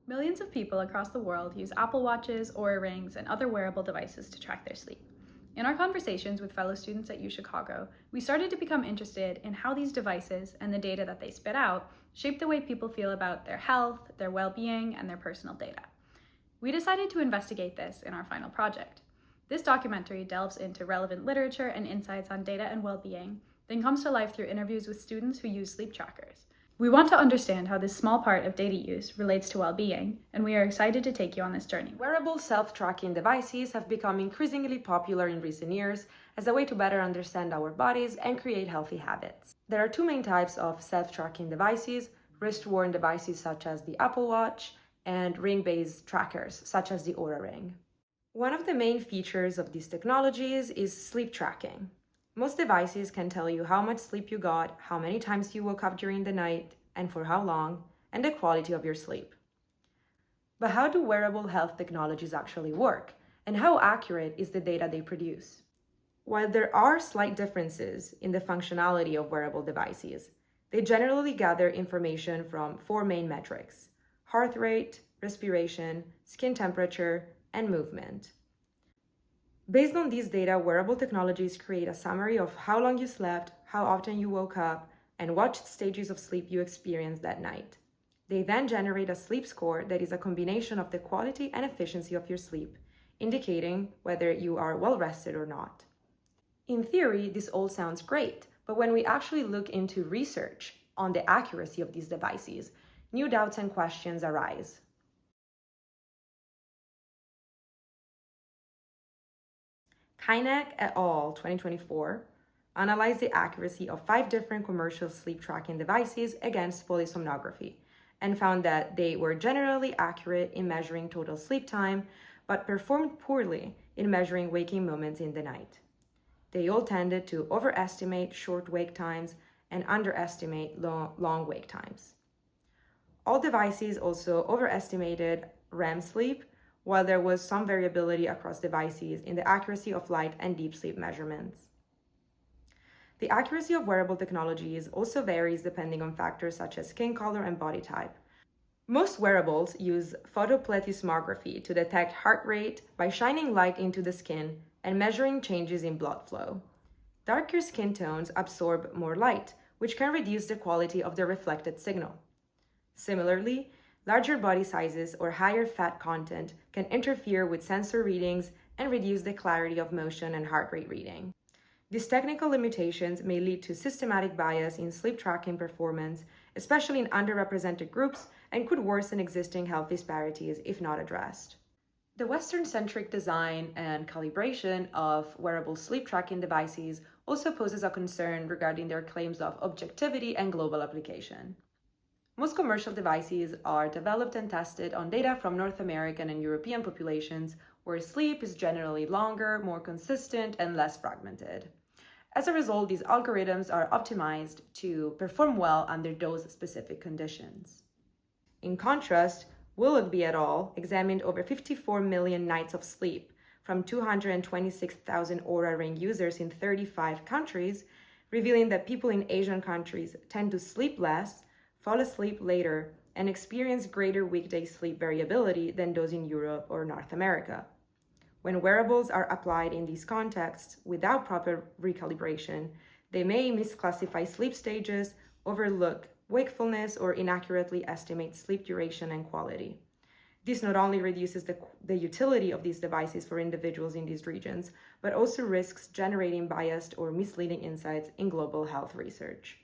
Millions of people across the world use Apple Watches, Oura Rings, and other wearable devices to track their sleep. In our conversations with fellow students at UChicago, we started to become interested in how these devices and the data that they spit out shape the way people feel about their health, their well-being, and their personal data. We decided to investigate this in our final project. This documentary delves into relevant literature and insights on data and well-being, then comes to life through interviews with students who use sleep trackers. We want to understand how this small part of data use relates to well-being, and we are excited to take you on this journey. Wearable self-tracking devices have become increasingly popular in recent years as a way to better understand our bodies and create healthy habits. There are two main types of self-tracking devices: wrist-worn devices such as the Apple Watch and ring-based trackers such as the Oura Ring. One of the main features of these technologies is sleep tracking. Most devices can tell you how much sleep you got, how many times you woke up during the night, and for how long, and the quality of your sleep. But how do wearable health technologies actually work, and how accurate is the data they produce? While there are slight differences in the functionality of wearable devices, they generally gather information from four main metrics: heart rate, respiration, skin temperature, and movement. Based on these data, wearable technologies create a summary of how long you slept, how often you woke up, and what stages of sleep you experienced that night. They then generate a sleep score that is a combination of the quality and efficiency of your sleep, indicating whether you are well rested or not. In theory, this all sounds great, but when we actually look into research on the accuracy of these devices, new doubts and questions arise. Kynek et al. 2024 analyzed the accuracy of 5 different commercial sleep tracking devices against polysomnography and found that they were generally accurate in measuring total sleep time, but performed poorly in measuring waking moments in the night. They all tended to overestimate short wake times and underestimate long wake times. All devices also overestimated REM sleep, while there was some variability across devices in the accuracy of light and deep sleep measurements. The accuracy of wearable technologies also varies depending on factors such as skin color and body type. Most wearables use photoplethysmography to detect heart rate by shining light into the skin and measuring changes in blood flow. Darker skin tones absorb more light, which can reduce the quality of the reflected signal. Similarly, larger body sizes or higher fat content can interfere with sensor readings and reduce the clarity of motion and heart rate reading. These technical limitations may lead to systematic bias in sleep tracking performance, especially in underrepresented groups, and could worsen existing health disparities if not addressed. The Western-centric design and calibration of wearable sleep tracking devices also poses a concern regarding their claims of objectivity and global application. Most commercial devices are developed and tested on data from North American and European populations, where sleep is generally longer, more consistent, and less fragmented. As a result, these algorithms are optimized to perform well under those specific conditions. In contrast, Willoughby et al. Examined over 54 million nights of sleep from 226,000 Oura Ring users in 35 countries, revealing that people in Asian countries tend to sleep less, fall asleep later, and experience greater weekday sleep variability than those in Europe or North America. When wearables are applied in these contexts without proper recalibration, they may misclassify sleep stages, overlook wakefulness, or inaccurately estimate sleep duration and quality. This not only reduces the utility of these devices for individuals in these regions, but also risks generating biased or misleading insights in global health research.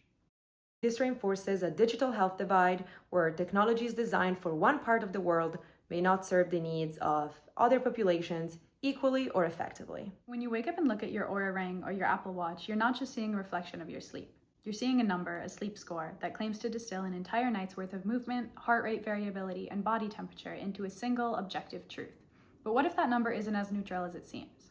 This reinforces a digital health divide where technologies designed for one part of the world may not serve the needs of other populations equally or effectively. When you wake up and look at your Oura Ring or your Apple Watch, you're not just seeing a reflection of your sleep. You're seeing a number, a sleep score, that claims to distill an entire night's worth of movement, heart rate variability, and body temperature into a single objective truth. But what if that number isn't as neutral as it seems?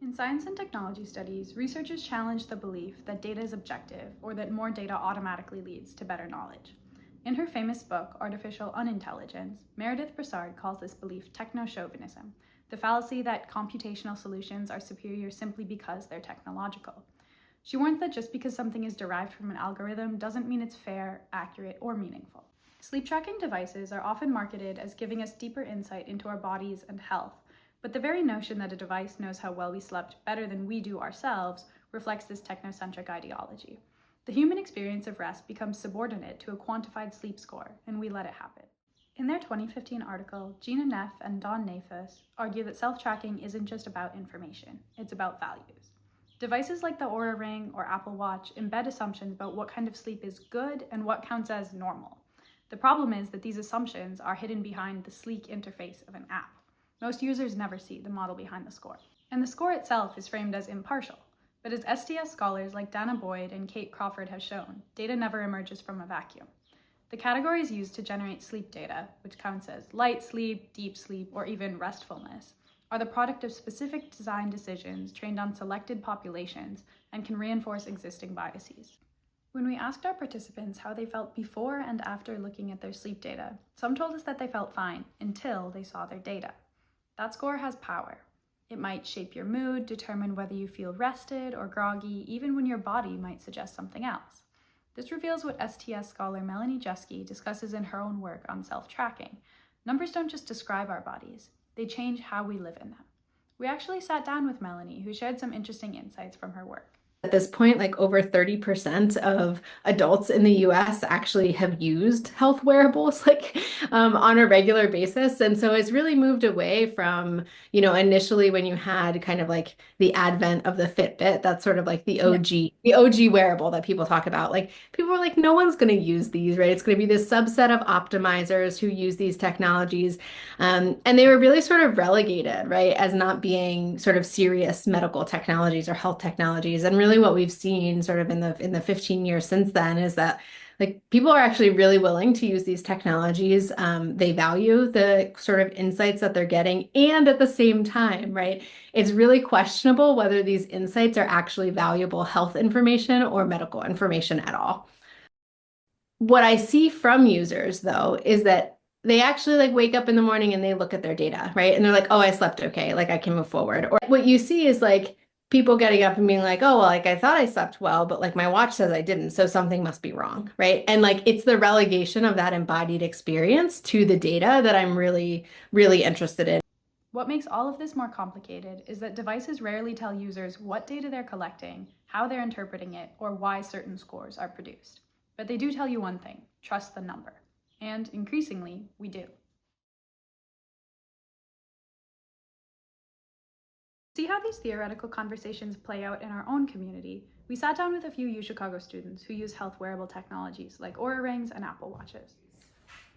In science and technology studies, researchers challenge the belief that data is objective or that more data automatically leads to better knowledge. In her famous book, Artificial Unintelligence, Meredith Broussard calls this belief techno-chauvinism, the fallacy that computational solutions are superior simply because they're technological. She warns that just because something is derived from an algorithm doesn't mean it's fair, accurate, or meaningful. Sleep tracking devices are often marketed as giving us deeper insight into our bodies and health, but the very notion that a device knows how well we slept better than we do ourselves reflects this technocentric ideology. The human experience of rest becomes subordinate to a quantified sleep score, and we let it happen. In their 2015 article, Gina Neff and Don Nafis argue that self-tracking isn't just about information, it's about values. Devices like the Oura Ring or Apple Watch embed assumptions about what kind of sleep is good and what counts as normal. The problem is that these assumptions are hidden behind the sleek interface of an app. Most users never see the model behind the score. And the score itself is framed as impartial. But as STS scholars like Dana Boyd and Kate Crawford have shown, data never emerges from a vacuum. The categories used to generate sleep data, which counts as light sleep, deep sleep, or even restfulness, are the product of specific design decisions trained on selected populations and can reinforce existing biases. When we asked our participants how they felt before and after looking at their sleep data, some told us that they felt fine until they saw their data. That score has power. It might shape your mood, determine whether you feel rested or groggy, even when your body might suggest something else. This reveals what STS scholar Melanie Jeske discusses in her own work on self-tracking. Numbers don't just describe our bodies, they change how we live in them. We actually sat down with Melanie, who shared some interesting insights from her work. At this point, like over 30% of adults in the US actually have used health wearables on a regular basis. And so it's really moved away from, initially when you had kind of like the advent of the Fitbit, that's sort of like the OG wearable that people talk about. Like people were like, no one's going to use these, right? It's going to be this subset of optimizers who use these technologies. And they were really sort of relegated, right, as not being sort of serious medical technologies or health technologies. And really what we've seen sort of in the 15 years since then is that like people are actually really willing to use these technologies. They value the sort of insights that they're getting. And at the same time, right, it's really questionable whether these insights are actually valuable health information or medical information at all. What I see from users, though, is that they actually like wake up in the morning and they look at their data, right? And they're like, oh, I slept okay, like I can move forward. Or what you see is like people getting up and being like, oh, well, like I thought I slept well, but like my watch says I didn't, so something must be wrong, right? And like it's the relegation of that embodied experience to the data that I'm really, really interested in. What makes all of this more complicated is that devices rarely tell users what data they're collecting, how they're interpreting it, or why certain scores are produced. But they do tell you one thing: trust the number. And increasingly, we do. To see how these theoretical conversations play out in our own community, we sat down with a few UChicago students who use health wearable technologies like Oura Rings and Apple Watches.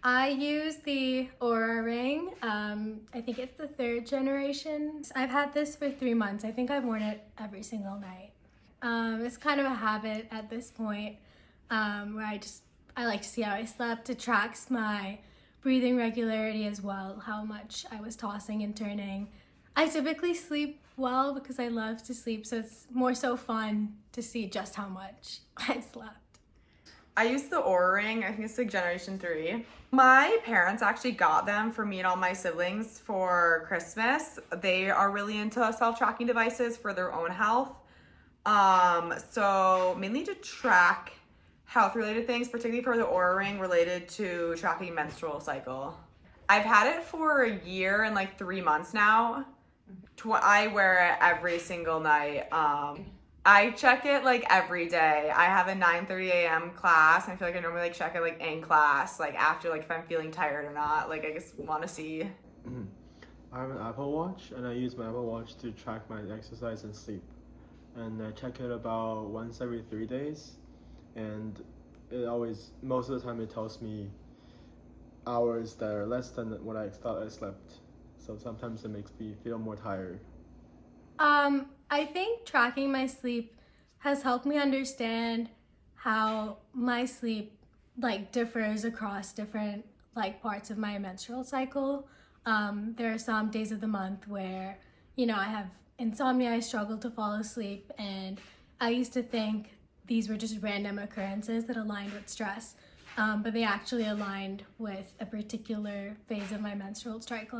I use the Oura Ring. I think it's the 3rd generation. I've had this for 3 months. I think I've worn it every single night. It's kind of a habit at this point where I like to see how I slept. It tracks my breathing regularity as well, how much I was tossing and turning. I typically sleep well because I love to sleep, so it's more so fun to see just how much I slept. I use the Oura Ring. I think it's like generation 3. My parents actually got them for me and all my siblings for Christmas. They are really into self-tracking devices for their own health. So mainly to track health-related things, particularly for the Oura Ring related to tracking menstrual cycle. I've had it for a year and like 3 months now. I wear it every single night. I check it like every day. I have a 9:30 a.m. class. I feel like I normally like check it like in class, like after, like if I'm feeling tired or not. Like I just want to see. I have an Apple Watch, and I use my Apple Watch to track my exercise and sleep. And I check it about once every 3 days, and it always, most of the time, it tells me hours that are less than what I thought I slept. So sometimes it makes me feel more tired. I think tracking my sleep has helped me understand how my sleep like differs across different like parts of my menstrual cycle. There are some days of the month where, I have insomnia, I struggle to fall asleep, and I used to think these were just random occurrences that aligned with stress, but they actually aligned with a particular phase of my menstrual cycle,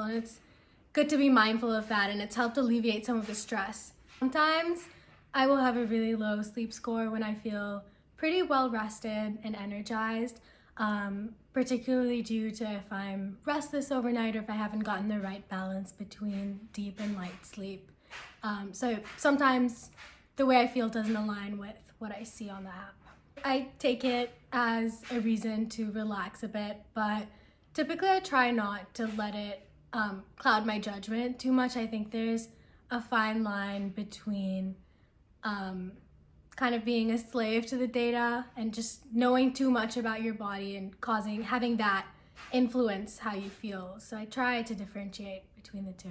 and it's good to be mindful of that, and it's helped alleviate some of the stress. Sometimes I will have a really low sleep score when I feel pretty well rested and energized, particularly due to if I'm restless overnight or if I haven't gotten the right balance between deep and light sleep. So sometimes the way I feel doesn't align with what I see on the app. I take it as a reason to relax a bit, but typically I try not to let it cloud my judgment too much. I think there's a fine line between kind of being a slave to the data and just knowing too much about your body and having that influence how you feel. So I try to differentiate between the two.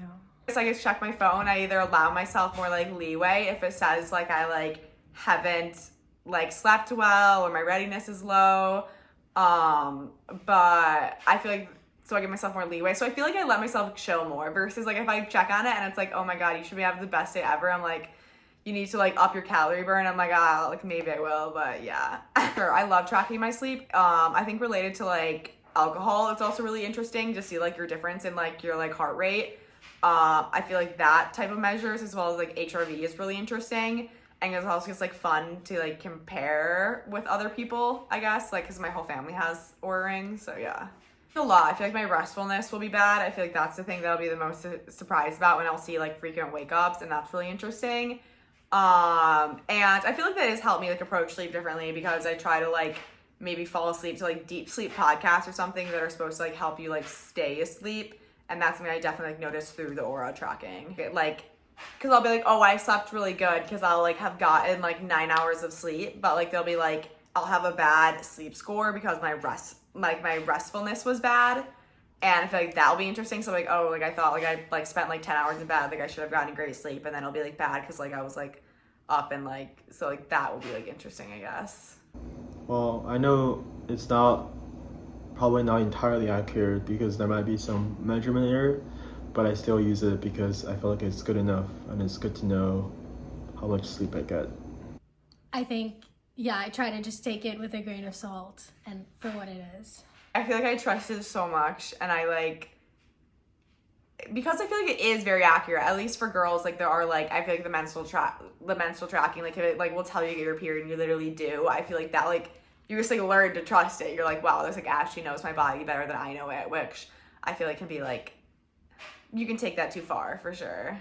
So I just check my phone. I either allow myself more like leeway if it says like I like haven't like slept well or my readiness is low. But I feel like, so I give myself more leeway. So I feel like I let myself chill more versus like if I check on it and it's like, oh my God, you should be having the best day ever. I'm like, you need to like up your calorie burn. I'm like, like maybe I will, but yeah. I love tracking my sleep. I think related to like alcohol, it's also really interesting to see like your difference in like your like heart rate. I feel like that type of measures as well as like HRV is really interesting. And it's also just like fun to like compare with other people, I guess, like because my whole family has Oura rings, so yeah. A lot. I feel like my restfulness will be bad. I feel like that's the thing that I'll be the most surprised about when I'll see like frequent wake ups, and that's really interesting. And I feel like that has helped me like approach sleep differently because I try to like maybe fall asleep to like deep sleep podcasts or something that are supposed to like help you like stay asleep, and that's something I definitely like noticed through the Oura tracking. Like, because I'll be like, oh, I slept really good because I'll like have gotten like 9 hours of sleep, but like they'll be like, I'll have a bad sleep score because my restfulness was bad. And I feel like that'll be interesting. So like, oh, like I thought like I like spent like 10 hours in bed, like I should have gotten great sleep, and then it'll be like bad because like I was like up and like, so like that will be like interesting, I guess. Well, I know it's probably not entirely accurate because there might be some measurement error, but I still use it because I feel like it's good enough and it's good to know how much sleep I get. I think, yeah, I try to just take it with a grain of salt and for what it is. I feel like I trust it so much, and I like, because I feel like it is very accurate, at least for girls, like there are like, I feel like the menstrual tracking, like if it like will tell you to get your period and you literally do, I feel like that like, you just like learn to trust it. You're like, wow, this like actually knows my body better than I know it, which I feel like can be like, you can take that too far for sure.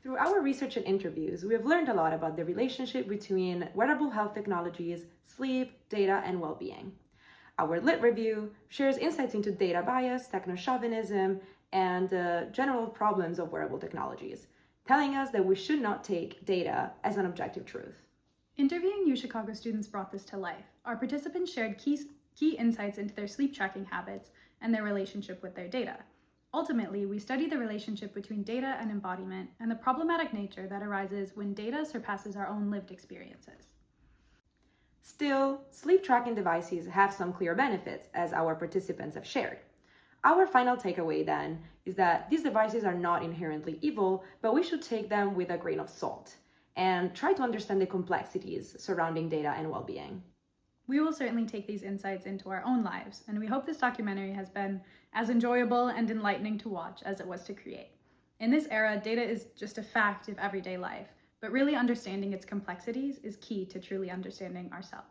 Through our research and interviews, we have learned a lot about the relationship between wearable health technologies, sleep, data, and well-being. Our lit review shares insights into data bias, techno-chauvinism, and general problems of wearable technologies, telling us that we should not take data as an objective truth. Interviewing UChicago students brought this to life. Our participants shared key insights into their sleep tracking habits and their relationship with their data. Ultimately, we studied the relationship between data and embodiment and the problematic nature that arises when data surpasses our own lived experiences. Still, sleep tracking devices have some clear benefits, as our participants have shared. Our final takeaway then is that these devices are not inherently evil, but we should take them with a grain of salt and try to understand the complexities surrounding data and well-being. We will certainly take these insights into our own lives, and we hope this documentary has been as enjoyable and enlightening to watch as it was to create. In this era, data is just a fact of everyday life, but really understanding its complexities is key to truly understanding ourselves.